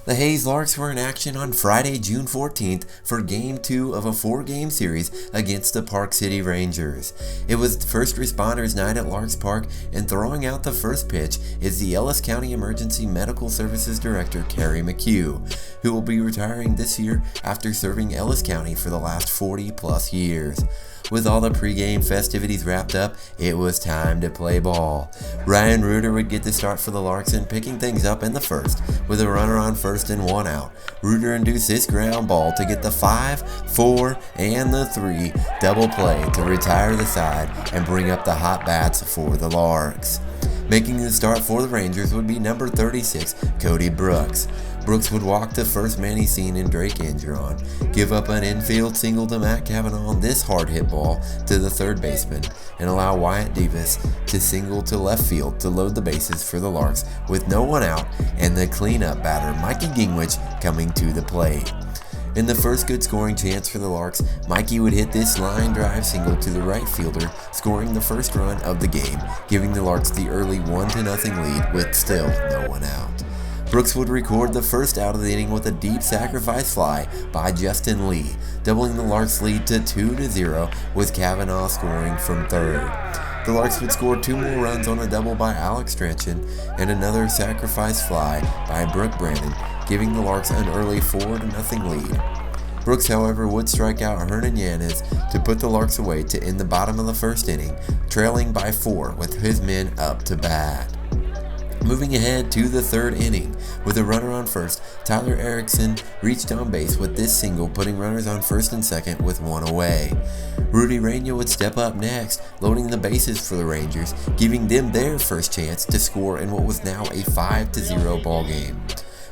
The Hays Larks were in action on Friday, June 14th for Game 2 of a 4-game series against the Park City Rangers. It was First Responders Night at Larks Park, and throwing out the first pitch is the Ellis County Emergency Medical Services Director, Carrie McHugh, who will be retiring this year after serving Ellis County for the last 40-plus years. With all the pregame festivities wrapped up, it was time to play ball. Ryan Reuter would get the start for the Larks and picking things up in the first with a runner on first and one out. Reuter induced this ground ball to get the 5, 4, and the 3 double play to retire the side and bring up the hot bats for the Larks. Making the start for the Rangers would be number 36, Cody Brooks. Brooks would walk the first man he's seen in Drake Angeron, give up an infield single to Matt Cavanaugh on this hard hit ball to the third baseman, and allow Wyatt Davis to single to left field to load the bases for the Larks with no one out and the cleanup batter Mikey Gingrich coming to the plate. In the first good scoring chance for the Larks, Mikey would hit this line drive single to the right fielder, scoring the first run of the game, giving the Larks the early 1-0 lead with still no one out. Brooks would record the first out of the inning with a deep sacrifice fly by Justin Lee, doubling the Larks' lead to 2-0 with Cavanaugh scoring from third. The Larks would score 2 more runs on a double by Alex Strachan and another sacrifice fly by Brooke Brandon, giving the Larks an early 4-0 lead. Brooks, however, would strike out Hernan Yanez to put the Larks away to end the bottom of the first inning, trailing by 4 with his men up to bat. Moving ahead to the third inning, with a runner on first, Tyler Erickson reached on base with this single, putting runners on first and second with 1 away. Rudy Reyna would step up next, loading the bases for the Rangers, giving them their first chance to score in what was now a 5-0 ball game.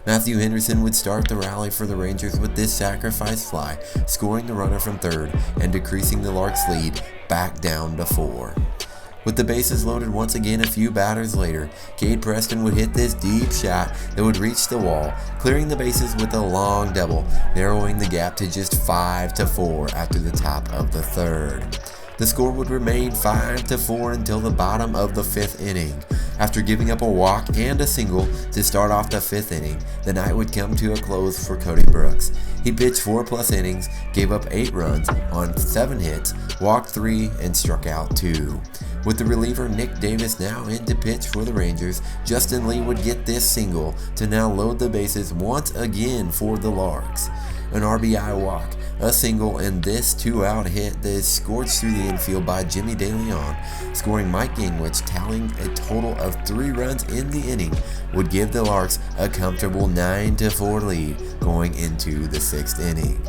Matthew Henderson would start the rally for the Rangers with this sacrifice fly, scoring the runner from third and decreasing the Larks' lead back down to 4. With the bases loaded once again a few batters later, Cade Preston would hit this deep shot that would reach the wall, clearing the bases with a long double, narrowing the gap to just 5-4 after the top of the third. The score would remain 5-4 until the bottom of the 5th inning. After giving up a walk and a single to start off the 5th inning, the night would come to a close for Cody Brooks. He pitched 4+ innings, gave up 8 runs on 7 hits, walked 3, and struck out 2. With the reliever Nick Davis now in to pitch for the Rangers, Justin Lee would get this single to now load the bases once again for the Larks. An RBI walk, a single, and this 2-out hit that is scorched through the infield by Jimmy DeLeon, scoring Mike Gingrich, tallying a total of 3 runs in the inning, would give the Larks a comfortable 9-4 lead going into the 6th inning.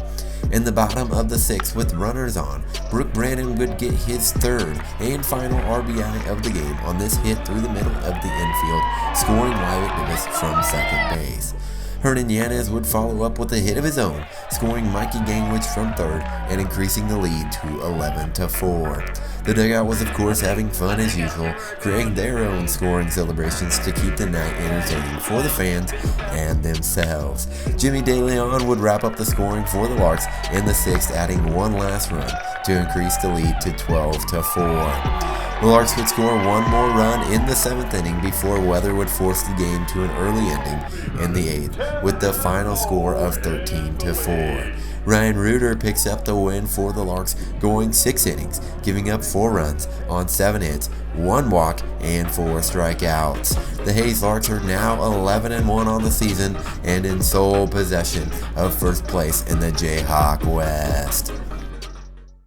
In the bottom of the 6th with runners on, Brooke Brandon would get his third and final RBI of the game on this hit through the middle of the infield, scoring Wyatt Davis from second base. Hernan Yanez would follow up with a hit of his own, scoring Mikey Gingrich from third and increasing the lead to 11-4. The dugout was, of course, having fun as usual, creating their own scoring celebrations to keep the night entertaining for the fans and themselves. Jimmy DeLeon would wrap up the scoring for the Larks in the 6th, adding one last run to increase the lead to 12-4. The Larks would score 1 more run in the 7th inning before weather would force the game to an early ending in the 8th, with the final score of 13-4. Ryan Reuter picks up the win for the Larks, going 6 innings, giving up 4 runs on 7 hits, 1 walk, and 4 strikeouts. The Hays Larks are now 11-1 on the season and in sole possession of first place in the Jayhawk West.